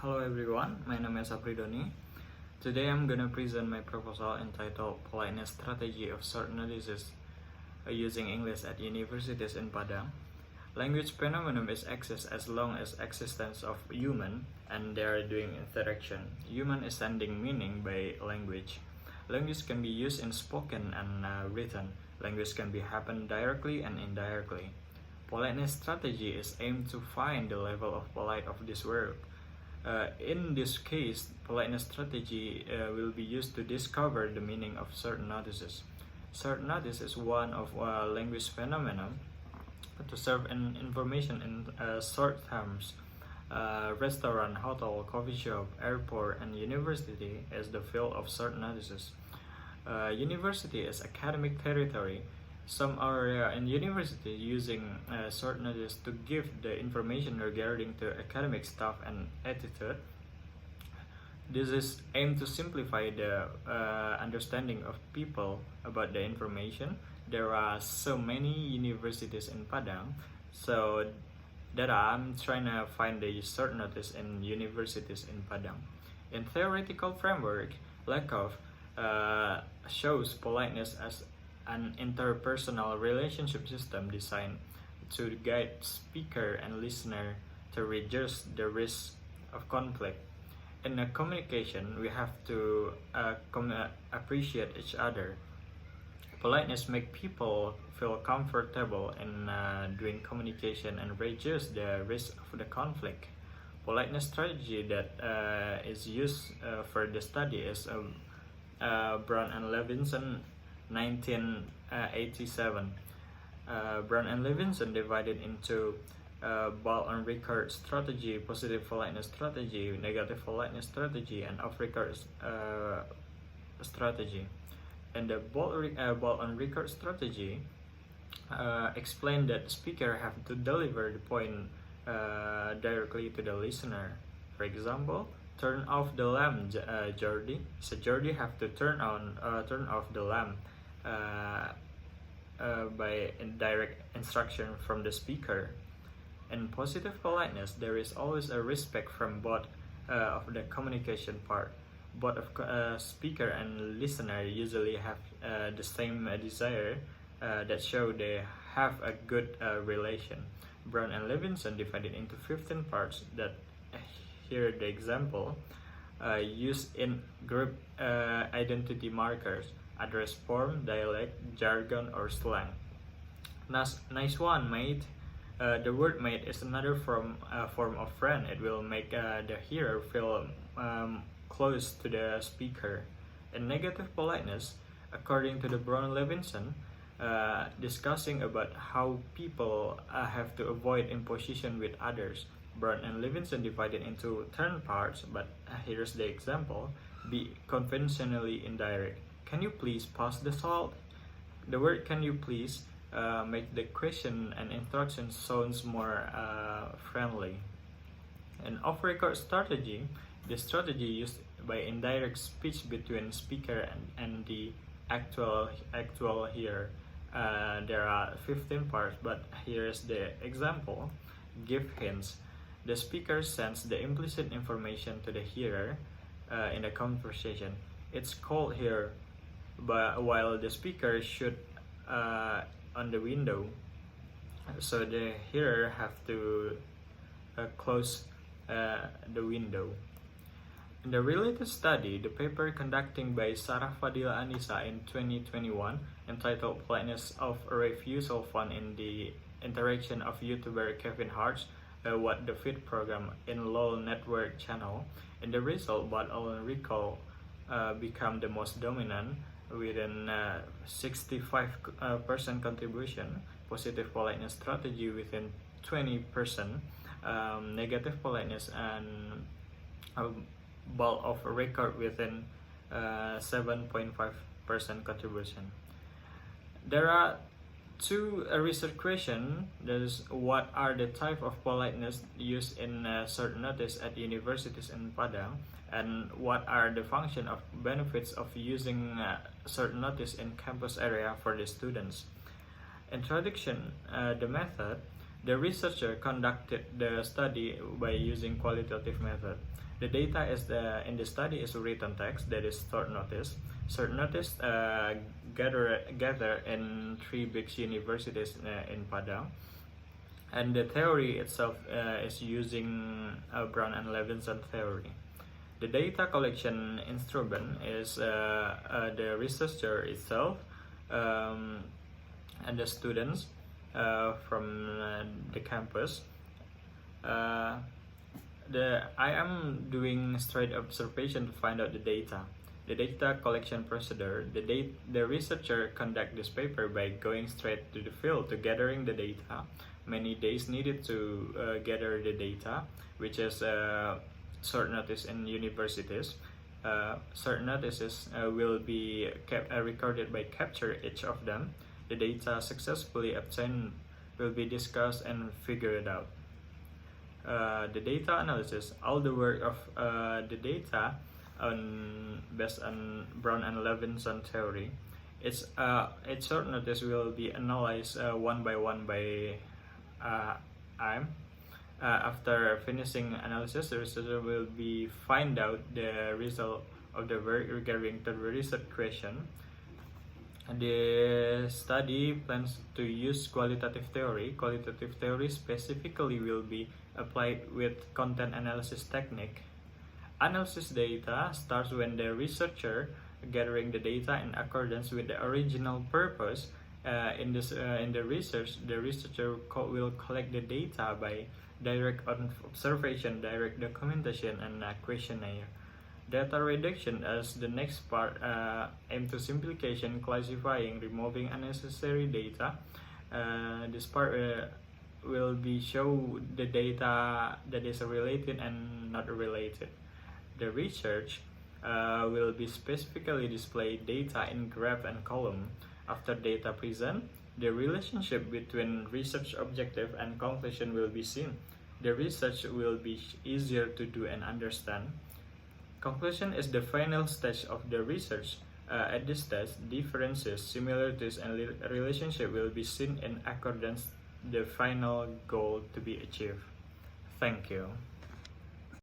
Hello everyone, my name is Apridoni. Today I'm gonna present my proposal entitled Politeness Strategy of Short Notices using English at Universities in Padang. Language phenomenon is exists as long as existence of human and they are doing interaction. Human is sending meaning by language. Language can be used in spoken and written. Language can be happen directly and indirectly. Politeness strategy is aimed to find the level of polite of this world. In this case, politeness strategy will be used to discover the meaning of short notices. Short notice is one of language phenomena to serve an information in short terms. Restaurant, hotel, coffee shop, airport, and university is the field of short notices. University is academic territory. Some are in university using short notice to give the information regarding to academic staff and attitude. This is aimed to simplify the understanding of people about the information. There are so many universities in Padang, so that I'm trying to find the short notice in universities in Padang. In theoretical framework, Lakoff shows politeness as an interpersonal relationship system designed to guide speaker and listener to reduce the risk of conflict. In a communication, we have to appreciate each other. Politeness makes people feel comfortable in doing communication and reduce the risk of the conflict. Politeness strategy that is used for the study is Brown and Levinson 1987. Brown and Levinson divided into ball on record strategy, positive politeness strategy, negative politeness strategy, and off record strategy. And the ball on record strategy explained that the speaker have to deliver the point directly to the listener. For example, turn off the lamp, Jordi. So Jordi have to turn off the lamp by direct instruction from the speaker. In positive politeness, there is always a respect from both of the communication part. Both of speaker and listener usually have the same desire that show they have a good relation. Brown and Levinson divided into 15 parts that here the example used in group identity markers, address form, dialect, jargon, or slang. Nice one, mate. The word mate is another form of friend. It will make the hearer feel close to the speaker. In negative politeness, according to the Brown Levinson, discussing about how people have to avoid imposition with others. Brown and Levinson divided into 10 parts, but here's the example. Be conventionally indirect. Can you please pass the salt? The word can you please make the question and instruction sounds more friendly. In off-record strategy, the strategy used by indirect speech between speaker and the actual hearer. There are 15 parts, but here's the example. Give hints. The speaker sends the implicit information to the hearer in the conversation. It's cold here, but while the speaker should on the window, so the hearer have to close the window. In the related study, the paper conducted by Sarah Fadila Anissa in 2021, entitled Politeness of Refusal Found in the Interaction of YouTuber Kevin Hart's What the Feed program in LOL network channel. In the result, but on recall become the most dominant within 65% contribution, positive politeness strategy within 20%, negative politeness and ball of record within 7.5% contribution. There are two research questions. That is, what are the type of politeness used in short notice at universities in Padang, and what are the function of benefits of using short notice in campus area for the students. Introduction, the method. The researcher conducted the study by using qualitative method. The data is in the study is written text, that is short notice. Short notice gather in 3 big universities in Padang, and the theory itself is using Brown and Levinson theory. The data collection instrument is the researcher itself and the students from the campus. I am doing straight observation to find out the data. The data collection procedure, the researcher conduct this paper by going straight to the field to gathering the data. Many days needed to gather the data, which is short notice in universities. Short notices will be recorded by capture each of them. The data successfully obtained will be discussed and figured out. The data analysis, all the work of the data based on Brown and Levinson theory. Its short notice will be analyzed one by one by IM. After finishing analysis, the researcher will find out the result of the work regarding the research question. The study plans to use qualitative theory. Qualitative theory specifically will be applied with content analysis technique. Analysis data starts when the researcher gathering the data in accordance with the original purpose. In the research, the researcher will collect the data by direct observation, direct documentation, and questionnaire. Data reduction as the next part aim to simplification, classifying, removing unnecessary data. This part will be show the data that is related and not related. The research will be specifically display data in graph and column. After data present, the relationship between research objective and conclusion will be seen. The research will be easier to do and understand. Conclusion is the final stage of the research. At this stage, differences, similarities, and relationship will be seen in accordance the final goal to be achieved. Thank you.